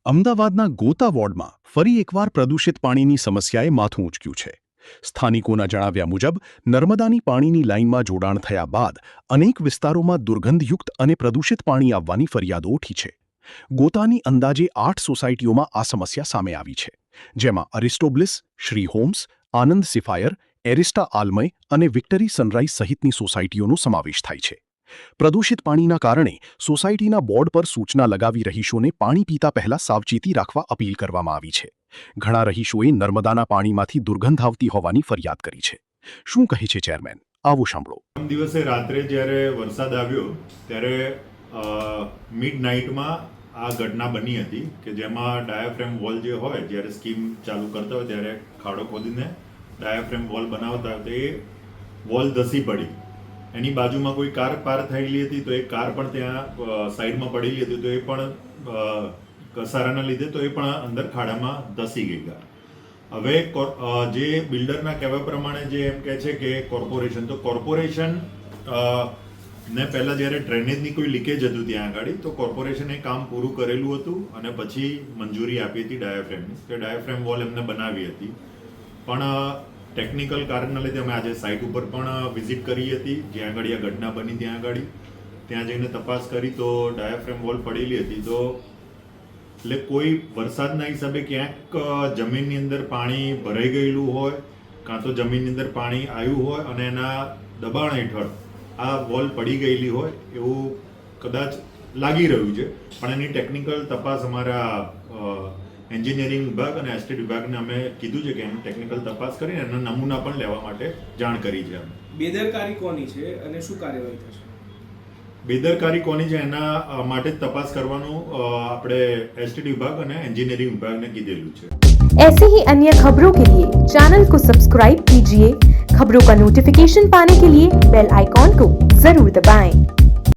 અમદાવાદના ગોતા વોર્ડમાં ફરી એકવાર પ્રદૂષિત પાણીની સમસ્યાએ માથું ઊંચક્યું છે. સ્થાનિકોના જણાવ્યા મુજબ નર્મદાની પાણીની લાઇનમાં જોડાણ થયા બાદ અનેક વિસ્તારોમાં દુર્ગંધયુક્ત અને પ્રદૂષિત પાણી આવવાની ફરિયાદો ઉઠી છે. ગોતાની અંદાજે 8 સોસાયટીઓમાં આ સમસ્યા સામે આવી છે, જેમાં અરિસ્ટોબ્લિસ, શ્રી હોમ્સ, આનંદ સિફાયર, એરિસ્ટા આલમય અને વિક્ટરી સનરાઇઝ સહિતની સોસાયટીઓનો સમાવેશ થાય છે. પ્રદૂષિત પાણીના કારણે સોસાયટીના બોર્ડ પર સૂચના લગાવી રહીશોને પાણી પીતા પહેલા સાવચેતી રાખવા અપીલ કરવામાં આવી છે. ઘણા રહીશોએ નર્મદાના પાણીમાંથી દુર્ગંધ આવતી હોવાની ફરિયાદ કરી છે. શું કહે છે ચેરમેન? આવો સાંભળો. દિવસે રાત્રે જ્યારે વરસાદ આવ્યો ત્યારે મિડનાઇટમાં આ ઘટના બની હતી કે જેમાં ડાયાફ્રેમ વોલ જે હોય, જ્યારે સ્કીમ ચાલુ કરતા હોય ત્યારે ખાડો ખોદીને ડાયાફ્રેમ વોલ બનાવતા હોય તો એ વોલ ધસી પડી. એની બાજુમાં કોઈ કાર પાર થયેલી હતી તો એ કાર પણ ત્યાં સાઈડમાં પડેલી હતી તો એ પણ ઘસારાના લીધે તો એ પણ અંદર ખાડામાં ધસી ગઈ. હવે જે બિલ્ડરના કહેવા પ્રમાણે જે એમ કહે છે કે કોર્પોરેશન ને પહેલાં જ્યારે ડ્રેનેજની કોઈ લીકેજ હતું ત્યાં આગળ, તો કોર્પોરેશને કામ પૂરું કરેલું હતું અને પછી મંજૂરી આપી હતી ડાયાફ્રેમની, કે ડાયાફ્રેમ વોલ એમને બનાવી હતી. પણ ટેકનિકલ કારણના લીધે અમે આજે સાઇટ ઉપર પણ વિઝિટ કરી હતી, જ્યાં આગળ આ ઘટના બની ત્યાં જઈને તપાસ કરી તો ડાયાફ્રેમ વોલ પડેલી હતી. તો એટલે કોઈ વરસાદના હિસાબે ક્યાંક જમીનની અંદર પાણી ભરાઈ ગયેલું હોય, કાં તો જમીનની અંદર પાણી આવ્યું હોય અને એના દબાણ હેઠળ આ વોલ પડી ગયેલી હોય એવું કદાચ લાગી રહ્યું છે. પણ એની ટેકનિકલ તપાસ અમારા એન્જિનિયરિંગ વિભાગ અને એસ્ટેટ વિભાગને અમે કીધું છે કે એની ટેકનિકલ તપાસ કરીને એના નમૂના પણ લેવા માટે જાણ કરી છે. બેદરકારી કોની છે અને શું કાર્યવાહી થશે? બેદરકારી કોની છે એના માટે જ તપાસ કરવાનું આપણે એસ્ટેટ વિભાગ અને એન્જિनियरिंग विभाग ने કીધેલું છે. ऐसे ही अन्य खबरों के लिए चैनल को सब्सक्राइब कीजिए. खबरों का नोटिफिकेशन पाने के लिए बेल आइकॉन को जरूर दबाएं.